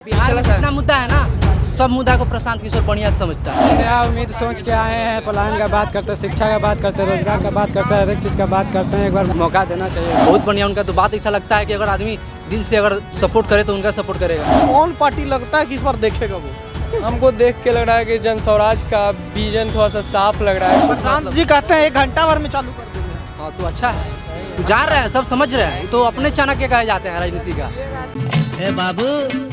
बिहार में जितना मुद्दा है ना, सब मुद्दा को प्रशांत किशोर बढ़िया समझता है। नया उम्मीद सोच के आए हैं, प्लान का बात करते हैं, शिक्षा का बात करते हैं, रोजगार का बात करते हैं, हर एक चीज़ का बात करते हैं। एक बार मौका देना चाहिए। बहुत बढ़िया उनका तो बात ऐसा लगता है कि अगर आदमी दिल से अगर सपोर्ट करे तो उनका सपोर्ट करेगा। कौन पार्टी लगता है कि इस बार देखेगा वो? हमको देख के लग रहा है कि जन स्वराज का विजन थोड़ा सा साफ लग रहा है। प्रशांत जी कहते हैं 1 घंटा भर में चालू कर देंगे। हाँ तो अच्छा है, जान रहे हैं, सब समझ रहे हैं, तो अपने चाणक्य कहे जाते हैं राजनीति का। ए बाबू,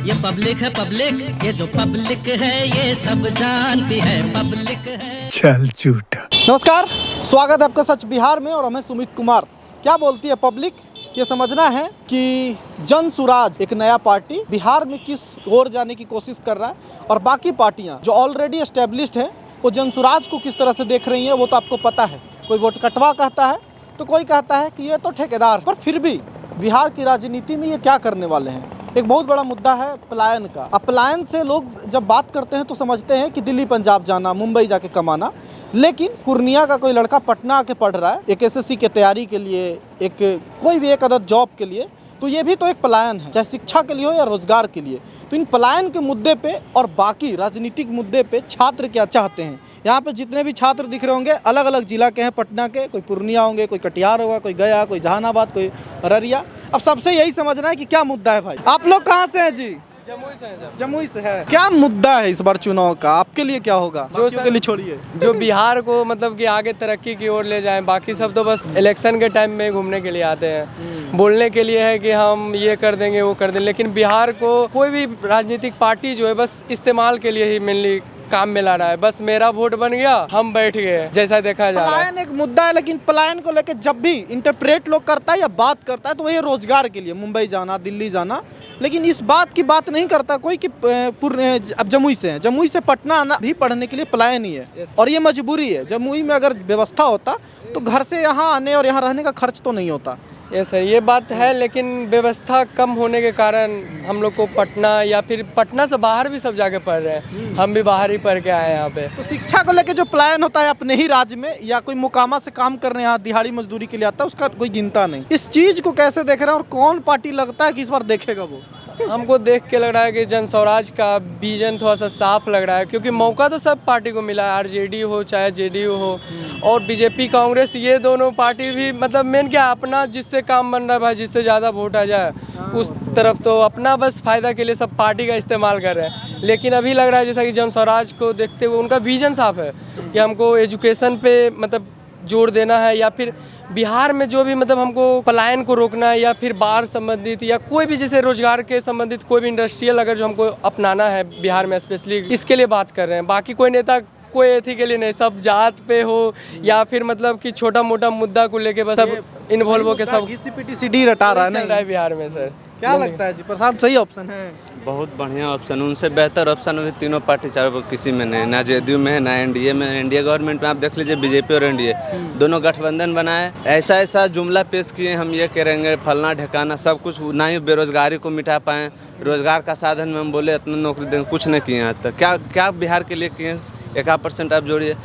ये पब्लिक है पब्लिक, ये जो पब्लिक है ये सब जानती है पब्लिक है। चल झूठा। नमस्कार, स्वागत है आपका सच बिहार में और हमें सुमित कुमार। क्या बोलती है पब्लिक, ये समझना है कि जन सुराज एक नया पार्टी बिहार में किस ओर जाने की कोशिश कर रहा है और बाकी पार्टियां जो ऑलरेडी एस्टेब्लिश्ड हैं वो जन सुराज को किस तरह से देख रही हैं वो तो आपको पता है। कोई वोट कटवा कहता है तो कोई कहता है कि ये तो ठेकेदार। पर फिर भी बिहार की राजनीति में ये क्या करने वाले हैं? एक बहुत बड़ा मुद्दा है पलायन का। अब पलायन से लोग जब बात करते हैं तो समझते हैं कि दिल्ली पंजाब जाना, मुंबई जाके कमाना, लेकिन पूर्णिया का कोई लड़का पटना आके पढ़ रहा है एक एसएससी की तैयारी के लिए, कोई भी एक अदद जॉब के लिए, तो ये भी तो एक पलायन है, चाहे शिक्षा के लिए हो या रोजगार के लिए। तो इन पलायन के मुद्दे पे और बाकी राजनीतिक मुद्दे पे छात्र क्या चाहते हैं? यहाँ पे जितने भी छात्र दिख रहे होंगे अलग अलग जिला के हैं, पटना के, कोई पूर्णिया होंगे, कोई कटिहार होगा, कोई गया, कोई जहानाबाद, कोई अररिया। अब सबसे यही समझना है कि क्या मुद्दा है भाई। आप लोग कहाँ से हैं जी? जमुई से है सर। जमुई से है। क्या मुद्दा है इस बार चुनाव का? आपके लिए क्या होगा? जो बाकियों के लिए छोड़िए। जो बिहार को मतलब कि आगे तरक्की की ओर ले जाएं, बाकी सब तो बस इलेक्शन के टाइम में घूमने के लिए आते हैं, बोलने के लिए है कि हम ये कर देंगे वो कर देंगे। लेकिन बिहार को कोई भी राजनीतिक पार्टी जो है बस इस्तेमाल के लिए ही मेनली काम में ला रहा है। बस मेरा वोट बन गया, हम बैठ गए, जैसा देखा जा रहा है। पलायन एक मुद्दा है, लेकिन पलायन को लेकर जब भी इंटरप्रेट लोग करता है या बात करता है तो वही रोजगार के लिए मुंबई जाना, दिल्ली जाना, लेकिन इस बात की बात नहीं करता कोई कि अब जमुई से है, जमुई से पटना आना भी पढ़ने के लिए पलायन ही है और ये मजबूरी है। जमुई में अगर व्यवस्था होता तो घर से यहाँ आने और यहाँ रहने का खर्च तो नहीं होता। ये सर ये बात है, लेकिन व्यवस्था कम होने के कारण हम लोग को पटना या फिर पटना से बाहर भी सब जाके पढ़ रहे हैं। हम भी बाहर ही पढ़ के आए हैं यहाँ पे। तो शिक्षा को लेकर जो पलायन होता है अपने ही राज्य में या कोई मुकामा से काम करने यहाँ दिहाड़ी मजदूरी के लिए आता है, उसका कोई गिनता नहीं। इस चीज को कैसे देख रहे हैं और कौन पार्टी लगता है कि इस बार देखेगा वो? हमको देख के लग रहा है कि जन स्वराज का विजन थोड़ा सा साफ लग रहा है, क्योंकि मौका तो सब पार्टी को मिला है, आरजेडी हो चाहे जेडीयू हो और बीजेपी कांग्रेस, ये दोनों पार्टी भी मतलब मेन क्या अपना जिससे काम बन रहा है भाई, जिससे ज़्यादा वोट आ जाए उस तरफ तो अपना बस फायदा के लिए सब पार्टी का इस्तेमाल कर रहे हैं। लेकिन अभी लग रहा है जैसा कि जन स्वराज को देखते हुए उनका विजन साफ है कि हमको एजुकेशन पे मतलब जोर देना है, या फिर बिहार में जो भी मतलब हमको पलायन को रोकना है, या फिर बाढ़ संबंधित या कोई भी जैसे रोजगार के संबंधित कोई भी इंडस्ट्रियल अगर जो हमको अपनाना है बिहार में स्पेशली, इसके लिए बात कर रहे हैं। बाकी कोई नेता कोई एथी के लिए नहीं, सब जात पे हो या फिर मतलब कि छोटा मोटा मुद्दा को लेके बस सब इन्वॉल्व होकर सब घिसी-पिटी-सीडी रटा रहा है चल रहा है बिहार में। सर क्या लगता है जी? प्रसाद सही ऑप्शन है? बहुत बढ़िया ऑप्शन, उनसे बेहतर ऑप्शन अभी तीनों पार्टी चारों किसी में नहीं, ना जेडीयू में है ना एनडीए में। एनडीए गवर्नमेंट में आप देख लीजिए, बीजेपी और एनडीए दोनों गठबंधन बनाए, ऐसा जुमला पेश किए हम ये करेंगे फलना ढकाना सब कुछ, ना ही बेरोजगारी को मिटा पाएँ। रोजगार का साधन में हम बोले इतना नौकरी देंगे, कुछ नहीं किए आज तक। क्या बिहार के लिए किए? 1% आप जोड़िए।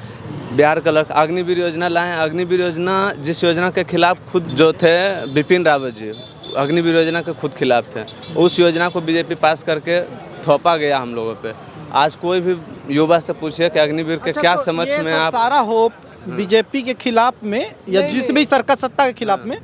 बिहार का लड़का अग्निवीर योजना लाए, अग्निवीर योजना जिस योजना के खिलाफ खुद जो थे बिपिन रावत जी, अग्निवीर योजना के खुद खिलाफ थे, उस योजना को बीजेपी पास करके थोपा गया हम लोगों पे। आज कोई भी युवा से पूछिए कि अग्निवीर के क्या तो समझ में आप सारा होप बीजेपी के खिलाफ में या जिस भी सरकार सत्ता के खिलाफ में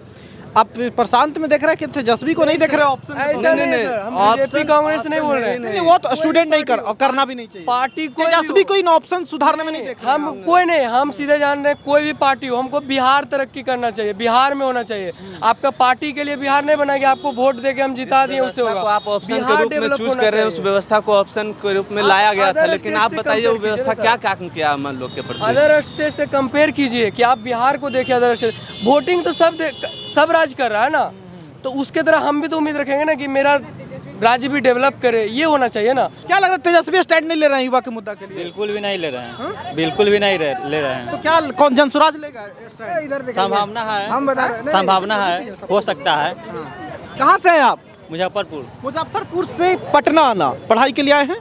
आप प्रशांत में देख रहे हैं कि तेजस्वी को नहीं देख रहे ऑप्शन? ऐसा नहीं सर, हम बीजेपी कांग्रेस नहीं बोल रहे हैं। नहीं, वो तो स्टूडेंट नहीं करना भी नहीं चाहिए। पार्टी को तेजस्वी कोई ऑप्शन सुधारने में नहीं देख रहे। हम कोई नहीं, हम सीधे जान रहे हैं कोई भी पार्टी हो, हमको बिहार तरक्की करना चाहिए, बिहार में होना चाहिए। आपका पार्टी के लिए बिहार नहीं बनाएंगे, आपको वोट देके हम जिता दिए उससे होगा। आप ऑप्शन के रूप में चूज कर रहे हैं, उस व्यवस्था को ऑप्शन के रूप में लाया गया था, लेकिन आप बताइए वो व्यवस्था क्या किया हम लोग के प्रति? अदर स्टेट से कंपेयर कीजिए कि आप बिहार को देखिए, अदर स्टेट वोटिंग तो सब राज्य कर रहा है ना, तो उसके तरह हम भी तो उम्मीद रखेंगे ना कि मेरा राज्य भी डेवलप करे, ये होना चाहिए ना। क्या लग रहा है तेजस्वी स्टैंड नहीं ले रहे हैं युवा के मुद्दा के लिए? बिल्कुल भी नहीं ले रहे हैं, बिल्कुल भी नहीं ले रहे हैं। तो क्या कौन जन सुराज लेगा स्टैंड? संभावना है, हम बता रहे हैं। संभावना है, हो सकता है। कहाँ से हैं आप? मुजफ्फरपुर। मुजफ्फरपुर से पटना आना पढ़ाई के लिए आए हैं?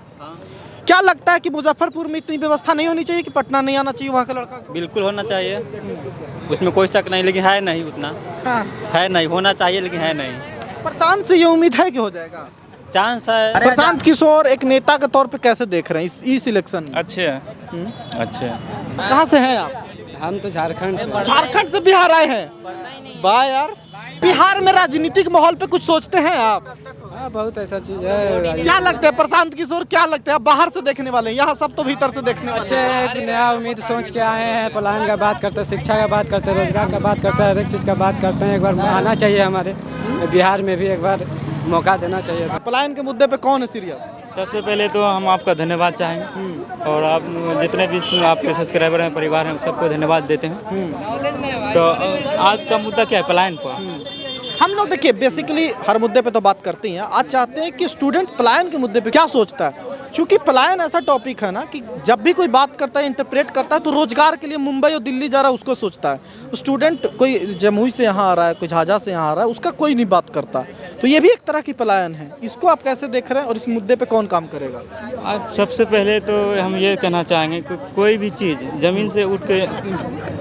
क्या लगता है कि मुजफ्फरपुर में इतनी व्यवस्था नहीं होनी चाहिए कि पटना नहीं आना चाहिए वहाँ का लड़का? बिल्कुल होना चाहिए, उसमें कोई शक नहीं, लेकिन है नहीं उतना। है नहीं, होना चाहिए लेकिन है नहीं। प्रशांत से ये उम्मीद है कि हो जाएगा? चांस है। प्रशांत किशोर एक नेता के तौर पे कैसे देख रहे हैं इस इलेक्शन में? अच्छे हैं, अच्छे हैं। कहाँ से हैं आप? हम तो झारखंड से। झारखंड से बिहार आए हैं? वाह यार, बिहार में राजनीतिक माहौल पे कुछ सोचते हैं आप? हाँ, बहुत ऐसा चीज़ है। क्या लगता है प्रशांत किशोर, क्या लगता है? आप बाहर से देखने वाले हैं, यहाँ सब तो भीतर से देखने वाले अच्छे हैं। एक नया उम्मीद सोच के आए हैं, प्लान का बात करते हैं, शिक्षा का बात करते हैं, रोजगार का बात करते हैं, हर एक चीज़ का बात करते हैं। एक बार आना चाहिए हमारे बिहार में भी, एक बार मौका देना चाहिए। पलायन के मुद्दे पे कौन है सीरियस? सबसे पहले तो हम आपका धन्यवाद चाहेंगे और आप जितने भी आपके सब्सक्राइबर हैं, परिवार हैं, सबको धन्यवाद देते हैं। तो आज का मुद्दा क्या है? पलायन पर हम लोग देखिए बेसिकली हर मुद्दे पे तो बात करते हैं। आज चाहते हैं कि स्टूडेंट पलायन के मुद्दे पे क्या सोचता है, क्योंकि पलायन ऐसा टॉपिक है ना कि जब भी कोई बात करता है, इंटरप्रेट करता है, तो रोजगार के लिए मुंबई और दिल्ली जा रहा है उसको सोचता है। स्टूडेंट कोई जमुई से यहाँ आ रहा है, कोई झाझा से यहाँ आ रहा है, उसका कोई नहीं बात करता। तो ये भी एक तरह की पलायन है। इसको आप कैसे देख रहे हैं और इस मुद्दे पे कौन काम करेगा? आज सबसे पहले तो हम ये कहना चाहेंगे कि कोई भी चीज़ ज़मीन से उठ के,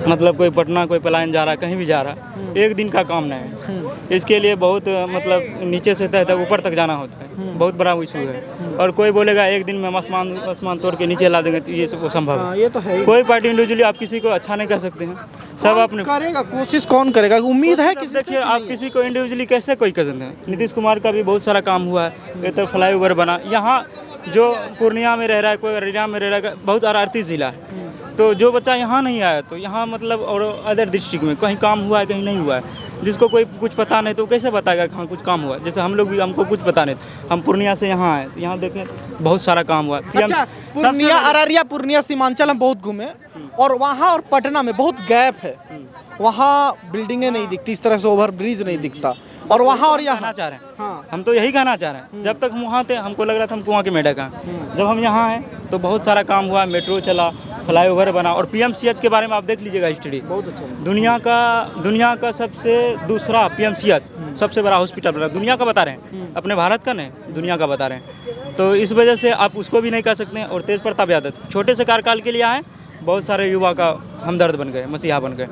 मतलब कोई पटना, कोई पलायन जा रहा है, कहीं भी जा रहा है, एक दिन का काम नहीं है। इसके लिए बहुत मतलब नीचे से तय तक ऊपर तक जाना होता है, बहुत बड़ा इशू है। और कोई बोलेगा एक दिन में आसमान तोड़ के नीचे ला देंगे, तो ये सब संभव है? ये तो है। कोई पार्टी इंडिविजुअली आप किसी को अच्छा नहीं कर सकते हैं, सब अपने करेगा, कोशिश कौन करेगा? उम्मीद है कि देखिए, आप किसी को इंडिविजुअली कैसे कोई कर सकते हैं? नीतीश कुमार का भी बहुत सारा काम हुआ है, ये तो फ्लाईओवर बना। यहाँ जो पूर्णिया में रह रहा है, कोई अररिया में रह रहा है, बहुत सारा 38 जिला है, तो जो बच्चा यहाँ नहीं आया तो यहाँ मतलब और अदर डिस्ट्रिक्ट में कहीं काम हुआ है, कहीं नहीं हुआ है, जिसको कोई कुछ पता नहीं तो कैसे बताएगा कि हाँ कुछ काम हुआ है? जैसे हम लोग भी, हमको कुछ पता नहीं, हम पूर्णिया से यहाँ आए तो यहाँ देखें बहुत सारा काम हुआ है। अच्छा, पूर्णिया, अररिया, पूर्णिया, सीमांचल हम बहुत घूमे और वहाँ और पटना में बहुत गैप है। वहाँ बिल्डिंगें नहीं दिखती, इस तरह से ओवर ब्रिज नहीं दिखता, और वहाँ और यहाँ कहना चाह रहे हैं। हाँ। हम तो यही कहना चाह रहे हैं। जब तक हम वहाँ थे हमको लग रहा था हमको वहाँ के मेढक हैं, जब हम यहाँ हैं तो बहुत सारा काम हुआ, मेट्रो चला, फ्लाईओवर बना, और पीएमसीएच के बारे में आप देख लीजिएगा स्टडी। बहुत अच्छा। दुनिया का सबसे दूसरा पीएमसीएच, सबसे बड़ा हॉस्पिटल बना, दुनिया का बता रहे हैं, अपने भारत का नहीं, दुनिया का बता रहे हैं। तो इस वजह से आप उसको भी नहीं कर सकते हैं। और तेज प्रताप यादव छोटे से कार्यकाल के लिए आए, बहुत सारे युवा का हमदर्द बन गए, मसीहा बन गए,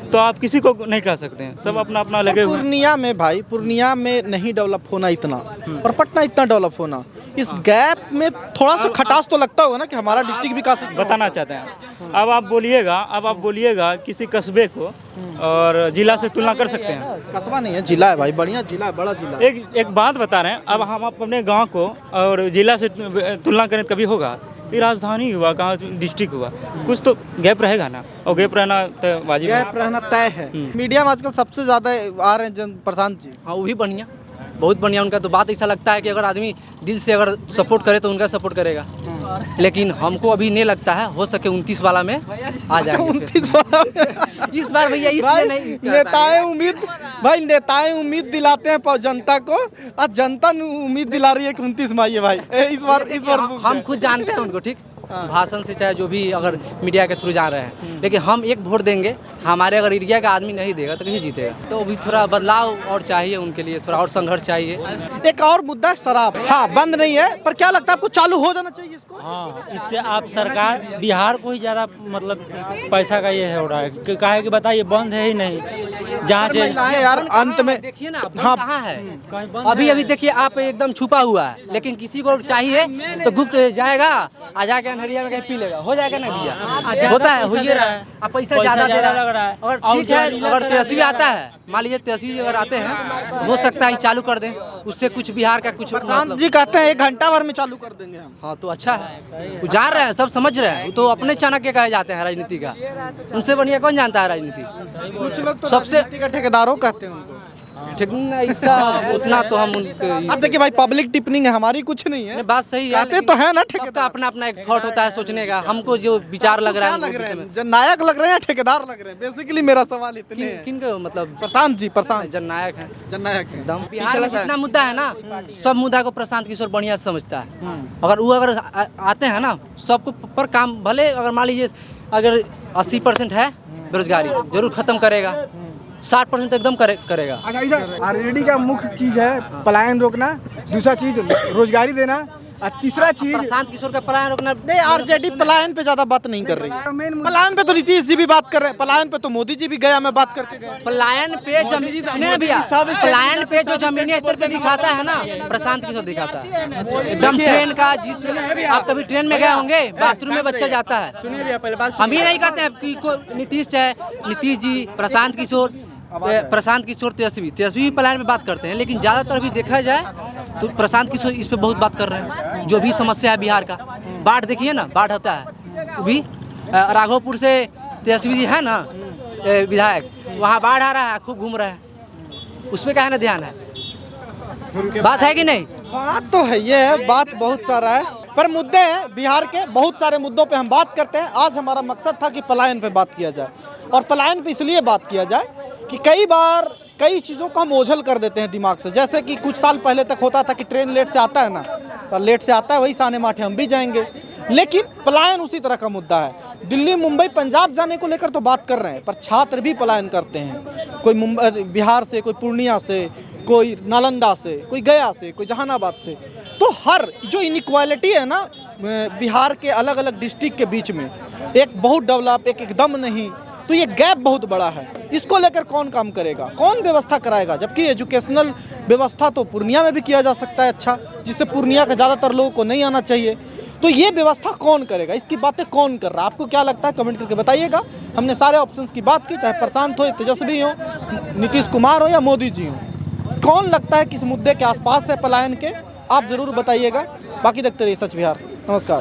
तो आप किसी को नहीं कह सकते हैं, सब अपना अपना लगे हुए हैं। पूर्णिया में भाई, पूर्णिया में नहीं डेवलप होना इतना, और पटना इतना डेवलप होना, इस गैप में थोड़ा सा खटास तो लगता होगा ना कि हमारा डिस्ट्रिक्ट विकास बताना चाहते हैं। अब आप बोलिएगा किसी कस्बे को और जिला से तुलना कर सकते हैं? कस्बा नहीं है, जिला है भाई, बढ़िया जिला है, बड़ा जिला है। एक बात बता रहे हैं, अब हम अपने गांव को और जिला से तुलना करें कभी होगा? ये राजधानी हुआ, कहाँ डिस्ट्रिक्ट हुआ, कुछ तो गैप रहेगा ना, और गैप रहना तो वाजिब है। गैप रहना तय है। मीडिया में आजकल सबसे ज्यादा आ रहे हैं प्रशांत जी। हाँ, वो भी बढ़िया, बहुत बढ़िया। उनका तो बात ऐसा लगता है कि अगर आदमी दिल से अगर सपोर्ट करे तो उनका सपोर्ट करेगा। लेकिन हमको अभी नहीं लगता है, हो सके 29 वाला में आ जाएंगे। 29 वाला इस बार भैया इसलिए नहीं नेताएं उम्मीद दिलाते हैं जनता को, आज जनता उम्मीद दिला रही है कि 29 में आइए भाई। इस बार हम खुद जानते हैं उनको, ठीक, भाषण से चाहे जो भी अगर मीडिया के थ्रू जा रहे हैं, लेकिन हम एक वोट देंगे, हमारे अगर एरिया का आदमी नहीं देगा तो कैसे जीतेगा? तो अभी थोड़ा बदलाव और चाहिए उनके लिए, थोड़ा और संघर्ष चाहिए। एक और मुद्दा है शराब। हाँ, बंद नहीं है, पर क्या लगता है आपको चालू हो जाना चाहिए इसको? हाँ, इससे आप सरकार बिहार को ही ज़्यादा मतलब पैसा का ये हो रहा है। काहे कि बताइए, बंद है ही नहीं, जहाँ से महिलाएं यार अंत में देखिए ना, हाँ, कहाँ है अभी देखिए आप एकदम छुपा हुआ है, लेकिन किसी को चाहिए तो गुप्त जाएगा, आ जाके अंधेरिया में कहीं पी लेगा, हो जाएगा ना भैया? होता है, हो रहा है। अब पैसा ज्यादा दे रहा है, और ठीक है, अगर तेजस्वी आता है, मान लीजिए तेजस्वी अगर आते हैं, हो सकता है चालू कर दें, उससे कुछ बिहार का कुछ प्रशांत जी कहते हैं 1 घंटा भर में चालू कर देंगे हम। हाँ, तो अच्छा है, वो जान रहे हैं, सब समझ रहे हैं, वो तो अपने चाणक्य कहे जाते हैं राजनीति का, उनसे बढ़िया कौन जानता है राजनीति? कुछ लोग तो सबसे राजनीति का ठेकेदारों कहते हैं उनको। ठीक नहीं, ऐसा उतना तो हम अब देखिए भाई, पब्लिक टिप्पणी है, हमारी कुछ नहीं है। बात सही है, कहते तो है ना सबका ठेकेदार। अपना अपना एक थॉट होता है सोचने का, हमको जो विचार लग रहा है लग वो रहे विषय में। हैं, जननायक लग रहे हैं, ठेकेदार लग रहे हैं, बेसिकली मेरा सवाल इतने है। किन को मतलब प्रशांत जी, प्रशांत जननायक है जननायक है। एकदम। बिहार में जितना मुद्दा है ना, सब मुद्दा को प्रशांत किशोर बढ़िया से समझता है। अगर वो आते हैं ना, सबको पर काम, भले अगर मान लीजिए अगर 80% है बेरोजगारी, जरूर खत्म करेगा, 60% एकदम करेगा। अच्छा, इधर आरजेडी का मुख्य चीज़ है पलायन रोकना, दूसरा चीज़ रोजगारी देना, तीसरा चीज प्रशांत किशोर का पलायन रोकना नहीं, आरजेडी पलायन पे ज्यादा बात नहीं कर रही। पलायन पे तो नीतीश जी भी बात कर रहे हैं, पलायन पे तो मोदी जी भी गया, मैं बात करके गया। पलायन पे सुनिए ना भैया, पलायन पे जो जमीनी स्तर पे दिखाता है ना, प्रशांत किशोर दिखाता है एकदम ट्रेन का। जिस आप कभी ट्रेन में गए होंगे, बाथरूम में बच्चा जाता है। सुनिए भैया, पहले बात हम ये नहीं कहते हैं कि नीतीश जी, प्रशांत किशोर तेजस्वी भी पलायन पे बात करते हैं, लेकिन ज़्यादातर भी देखा जाए तो प्रशांत किशोर इस पे बहुत बात कर रहे हैं। जो भी समस्या है बिहार का, बाढ़ देखिए ना, बाढ़ होता है वो भी राघोपुर से तेजस्वी जी है ना विधायक, वहाँ बाढ़ आ रहा है, खूब घूम रहे हैं, उसमें क्या है ना ध्यान है, बात है कि नहीं? बात तो है, ये है, बात बहुत सारा है, पर मुद्दे हैं बिहार के, बहुत सारे मुद्दों पे हम बात करते हैं। आज हमारा मकसद था कि पलायन पे बात किया जाए, और पलायन पे इसलिए बात किया जाए कि कई बार कई चीज़ों को हम ओझल कर देते हैं दिमाग से। जैसे कि कुछ साल पहले तक होता था कि ट्रेन लेट से आता है ना, तो लेट से आता है, वही साने माठे हम भी जाएंगे। लेकिन पलायन उसी तरह का मुद्दा है। दिल्ली, मुंबई, पंजाब जाने को लेकर तो बात कर रहे हैं, पर छात्र भी पलायन करते हैं। कोई मुंबई, बिहार से, कोई पूर्णिया से, कोई नालंदा से, कोई गया से, कोई जहानाबाद से। तो हर जो इनइक्वालिटी है ना बिहार के अलग अलग डिस्ट्रिक्ट के बीच में, एक बहुत डेवलप, एक एकदम नहीं, तो ये गैप बहुत बड़ा है। इसको लेकर कौन काम करेगा, कौन व्यवस्था कराएगा? जबकि एजुकेशनल व्यवस्था तो पूर्णिया में भी किया जा सकता है अच्छा, जिससे पूर्णिया के ज़्यादातर लोगों को नहीं आना चाहिए। तो ये व्यवस्था कौन करेगा, इसकी बातें कौन कर रहा है? आपको क्या लगता है, कमेंट करके बताइएगा। हमने सारे ऑप्शंस की बात की, चाहे प्रशांत हो, तेजस्वी हो, नीतीश कुमार हो या मोदी जी हो। कौन लगता है किस मुद्दे के आसपास है पलायन के, आप ज़रूर बताइएगा। बाकी देखते रहिए सच बिहार। नमस्कार।